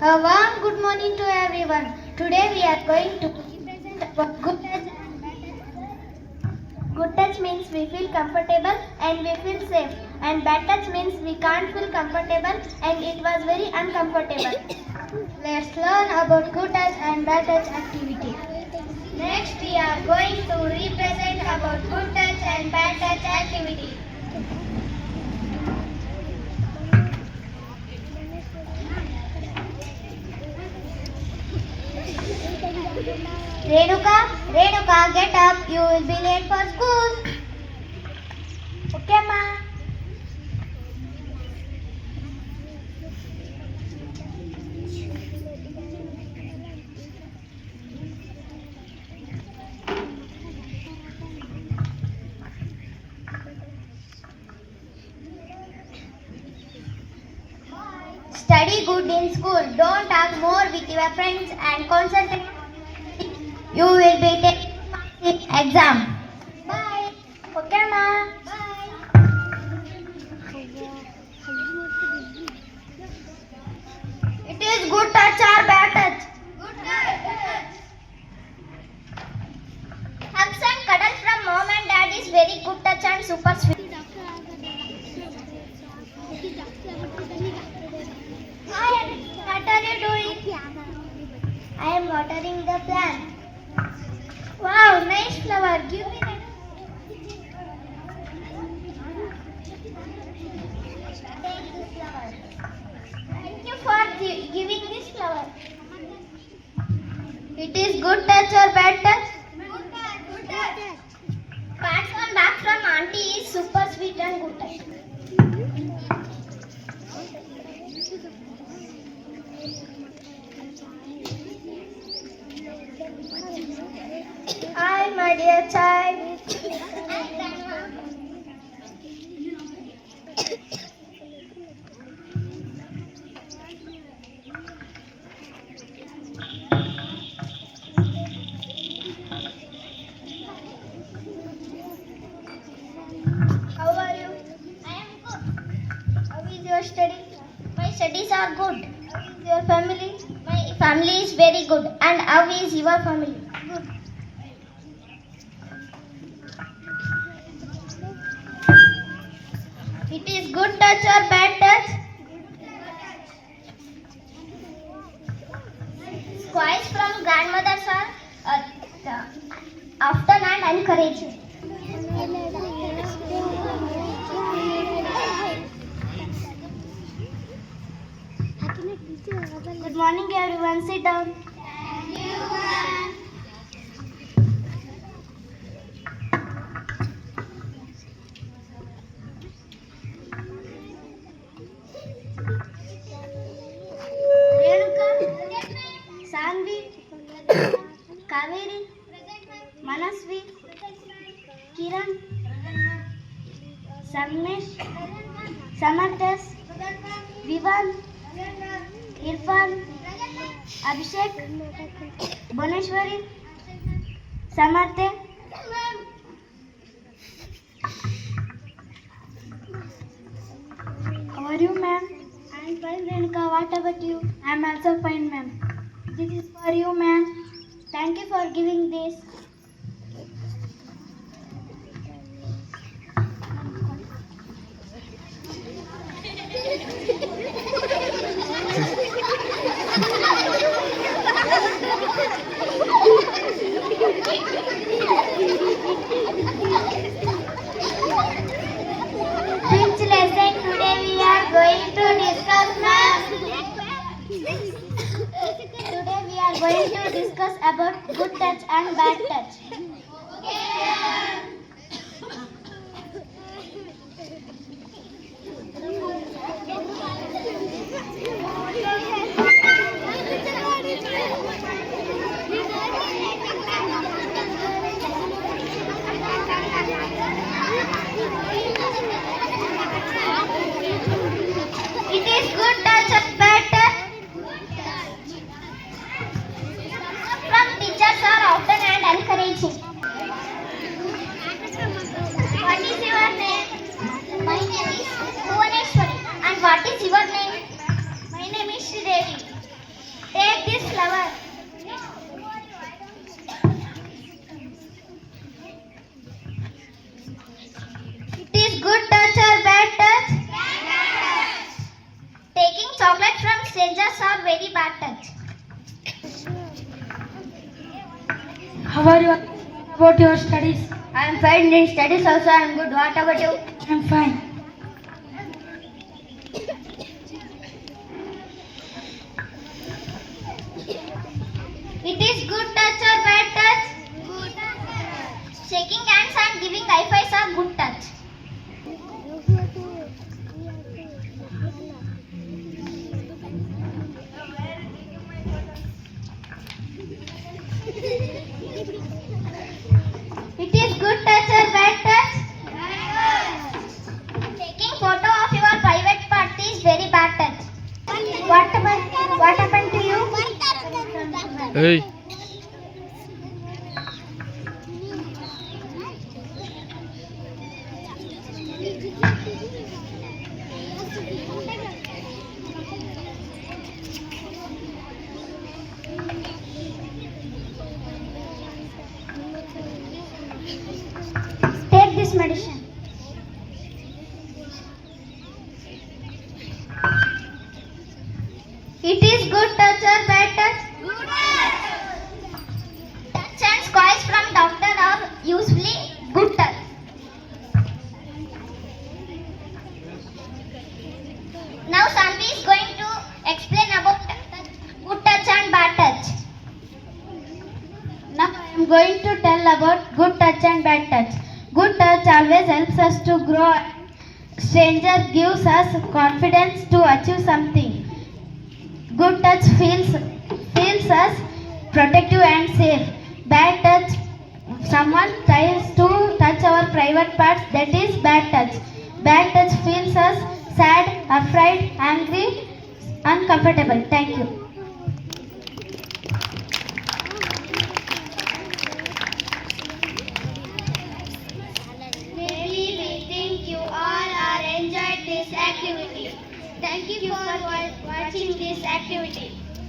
A warm good morning to everyone. Today we are going to present about good touch and bad touch. Good touch means we feel comfortable and we feel safe, and bad touch means we can't feel comfortable and it was very uncomfortable. Let's learn about good touch and bad touch activity. Next we are going to represent about good touch and bad touch activity. Renuka, get up. You will be late for school. Okay, ma. Study good in school. Don't talk more with your friends and concentrate. You will be taking marks in exam. Bye. Okay, ma. Bye. It is good touch or bad touch? Good touch. Hugs and cuddles from mom and dad is very good touch and super sweet. Hi, what are you doing? I am watering the plant. Wow, nice flower. Give me that. Take this flower. Thank you for giving this flower. It is good touch or bad touch? Good touch. Good touch. Pats on back from auntie is super sweet and good touch. Hi, my dear child. Hi, grandma. How are you? I am good. How is your study? My studies are good. How is your family? My family is very good. And how is your family? Good. It is good touch or bad touch? Squares from grandmothers are often and encouraging. Good morning, everyone. Sit down. Renuka, Sanvi, Kaveri, Manasvi, Kiran, Samnesh, Samarthas, Vivan, Irfan, Abhishek, Boneshwari, Samarthe. How are you, ma'am? I am fine, Renuka. What about you? I am also fine, ma'am. This is for you, ma'am. Thank you for giving this. Which lesson today we are going to discuss, ma'am? Today we are going to discuss about good touch and bad touch. It is good touch or bad touch? From teachers are often and encouraging. What is your name? My name is Bhuvaneshwari. And what is your name? My name is Sridevi. chocolate from strangers are very bad touch. How are you? About your studies? I am fine in studies also. I am good. What about you? I'm fine. It is good touch or bad touch? Good touch. Shaking hands and giving high fives are good touch. It is good touch or bad touch? Bad touch. Taking photo of your private party is very bad touch. What happened to you? Hey. Take this medicine. It is good touch or bad touch? Good touch. Touch and squash from doctor are usually good touch. Now Sanvi is going to explain about good touch and bad touch. Now I am going to tell about good touch and bad touch. Good touch always helps us to grow. Stranger gives us confidence to achieve something. Good touch feels us protective and safe. Bad touch, someone tries to touch our private parts, that is bad touch. Bad touch feels us sad, afraid, angry, uncomfortable. Thank you. Maybe we think you all are enjoyed this activity. Thank you for watching this activity.